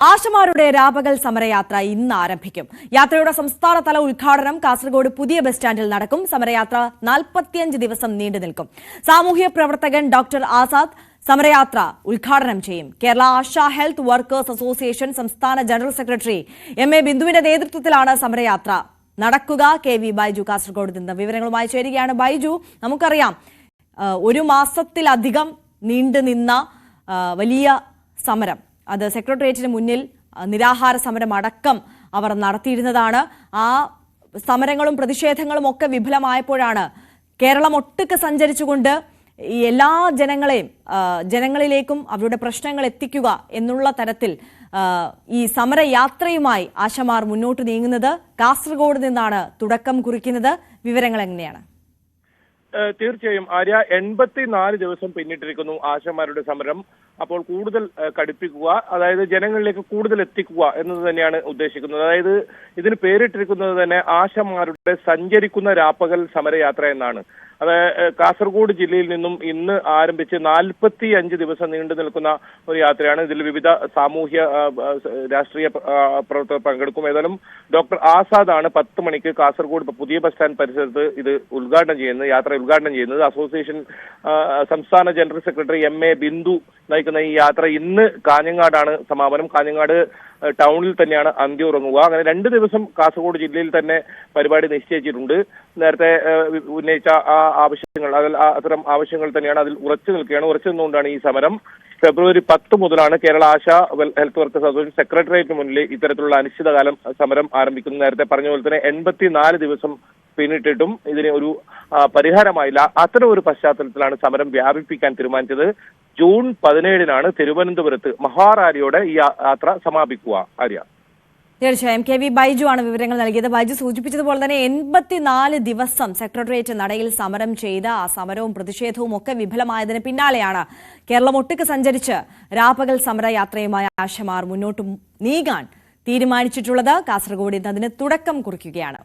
ആശമാരുടെ രാപകൽ സമരയാത്ര ഇന്ന് ആരംഭിക്കും. യാത്രയുടെ സംസ്ഥാനതല ഉദ്ഘാടനം കാസർഗോഡ് പുതിയ ബസ് സ്റ്റാൻഡിൽ നടക്കും. സമരയാത്ര 45 ദിവസം നീണ്ടു നിൽക്കും. സാമൂഹ്യ പ്രവർത്തകൻ ഡോക്ടർ ആസാദ് സമരയാത്ര ഉദ്ഘാടനം ചെയ്യും. Kerala ASHA health workers association സംസ്ഥാന ജനറൽ സെക്രട്ടറി MA ബിന്ദുവിന്റെ നേതൃത്വത്തിലാണ് സമരയാത്ര നടക്കുക. KV ബൈജു കാസർഗോഡ് നിന്ന് വിവരങ്ങളുമായി ചേരുകയാണ്. ബൈജു, നമുക്കറിയാം ഒരു മാസത്തിലധികം നീണ്ടുനിന്ന വലിയ സമരം, അത് സെക്രട്ടേറിയറ്റിന് മുന്നിൽ നിരാഹാര സമരം അടക്കം അവർ നടത്തിയിരുന്നതാണ്. ആ സമരങ്ങളും പ്രതിഷേധങ്ങളും ഒക്കെ വിഫലമായപ്പോഴാണ് കേരളം ഒട്ടുക്ക് സഞ്ചരിച്ചുകൊണ്ട് ഈ എല്ലാ ജനങ്ങളിലേക്കും അവരുടെ പ്രശ്നങ്ങൾ എത്തിക്കുക എന്നുള്ള തരത്തിൽ ഈ സമരയാത്രയുമായി ആശമാർ മുന്നോട്ട് നീങ്ങുന്നത്. കാസർഗോഡ് നിന്നാണ് തുടക്കം കുറിക്കുന്നത്. വിവരങ്ങൾ എങ്ങനെയാണ്? തീർച്ചയായും ആര്യ, 84 ദിവസം പിന്നിട്ടിരിക്കുന്നു ആശമാരുടെ സമരം. അപ്പോൾ കൂടുതൽ കടുപ്പിക്കുക, അതായത് ജനങ്ങളിലേക്ക് കൂടുതൽ എത്തിക്കുക എന്നത് തന്നെയാണ് ഉദ്ദേശിക്കുന്നത്. അതായത് ഇതിന് പേരിട്ടിരിക്കുന്നത് തന്നെ ആശമാരുടെ സഞ്ചരിക്കുന്ന രാപ്പകൽ സമരയാത്ര എന്നാണ്. അത് കാസർഗോഡ് ജില്ലയിൽ നിന്നും ഇന്ന് ആരംഭിച്ച് 45 ദിവസം നീണ്ടു നിൽക്കുന്ന ഒരു യാത്രയാണ്. ഇതിൽ വിവിധ സാമൂഹ്യ രാഷ്ട്രീയ പ്രവർത്തകർ പങ്കെടുക്കും. ഏതായാലും ഡോക്ടർ ആസാദാണ് 10 മണിക്ക് കാസർഗോഡ് പുതിയ ബസ് സ്റ്റാൻഡ് പരിസരത്ത് ഇത് യാത്ര ഉദ്ഘാടനം ചെയ്യുന്നത്. അസോസിയേഷൻ സംസ്ഥാന ജനറൽ സെക്രട്ടറി MA ബിന്ദു നയിക്കുന്ന ഈ യാത്ര ഇന്ന് കാഞ്ഞങ്ങാടാണ് സമാപനം. കാഞ്ഞങ്ങാട് ടൗണിൽ തന്നെയാണ് അന്ത്യം ഉറങ്ങുക. അങ്ങനെ 2 ദിവസം കാസർഗോഡ് ജില്ലയിൽ തന്നെ പരിപാടി നിശ്ചയിച്ചിട്ടുണ്ട്. നേരത്തെ ഉന്നയിച്ച ആ ആവശ്യങ്ങൾ, അത്തരം ആവശ്യങ്ങൾ തന്നെയാണ് അതിൽ ഉറച്ചു നിന്നുകൊണ്ടാണ് ഈ സമരം. ഫെബ്രുവരി 10 മുതലാണ് Kerala ASHA health workers association സെക്രട്ടേറിയറ്റിന് മുന്നിൽ ഇത്തരത്തിലുള്ള അനിശ്ചിതകാലം സമരം ആരംഭിക്കുന്നത്. നേരത്തെ പറഞ്ഞ പോലെ തന്നെ 84 ദിവസം പിന്നിട്ടിട്ടും ഇതിന് ഒരു പരിഹാരമായില്ല. അത്തരം ഒരു പശ്ചാത്തലത്തിലാണ് സമരം വ്യാപിപ്പിക്കാൻ തീരുമാനിച്ചത്. ജൂൺ 17-നാണ് തിരുവനന്തപുരത്ത് മഹാറാലിയോടെ ഈ യാത്ര സമാപിക്കുക. ആര്യ, തീർച്ചയായും KV ബൈജു ആണ് വിവരങ്ങൾ നൽകിയത്. ബൈജു സൂചിപ്പിച്ചതുപോലെ തന്നെ 84 ദിവസം സെക്രട്ടേറിയറ്റ് നടയിൽ സമരം ചെയ്ത ആ സമരവും പ്രതിഷേധവും ഒക്കെ വിഫലമായതിന് പിന്നാലെയാണ് കേരളം ഒട്ടുക്ക് സഞ്ചരിച്ച് രാപകൽ സമരയാത്രയുമായി ആശമാർ മുന്നോട്ട് നീങ്ങാൻ തീരുമാനിച്ചിട്ടുള്ളത്. കാസർഗോഡ് ഇന്ന് അതിന് തുടക്കം കുറിക്കുകയാണ്.